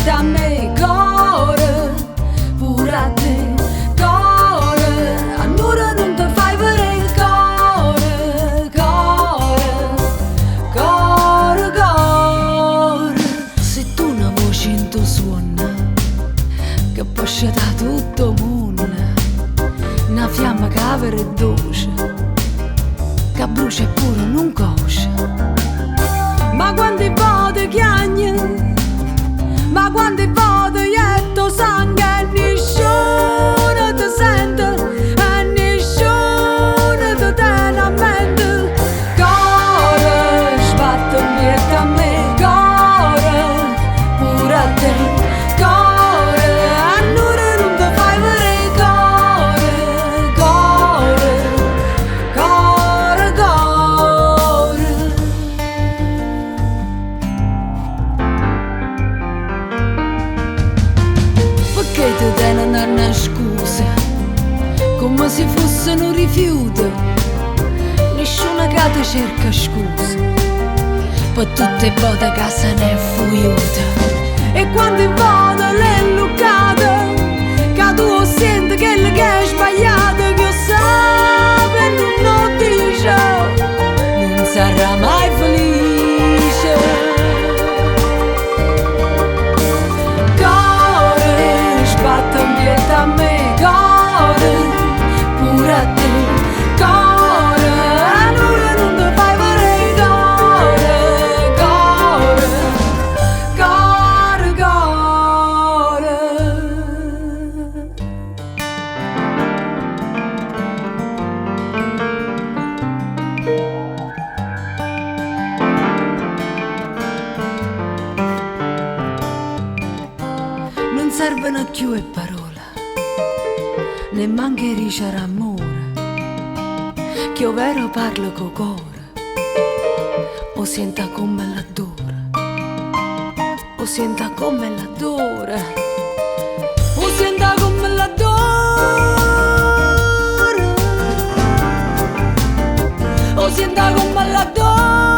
a me core, pure a te core, allora non ti fai vedere core, core, core, core. Se tu una voce in tuo suono che può da tutto il mondo, una fiamma che è dolce, che brucia e pure non conosce. Ma quante volte chiagni, ma quante volte ietto sangue, e nessuno ti sente, e nessuno ti tiene a mente. Core, sbatte un bietto a me, core, pure a te, core, allora non ti fai vedere core, core, core, core. Perché ti tengono una scusa, come se fosse un rifiuto, nessuno che ti cerca scusa, per tutte volte che se ne è fuiuta. E quante volte l'è luccata, che tu senti che è sbagliato, che sa e non dice, non sarà mai felice. Core, sbatte un bietto a me, core, pure a te, core, allora non ti fai vedere core, core, core, core. Non servono più le parole, ne manca ricere amore, che io vero parlo co cuore, o senta come l'adora, o senta come l'adora, o senta come l'adora, o senta come l'adora.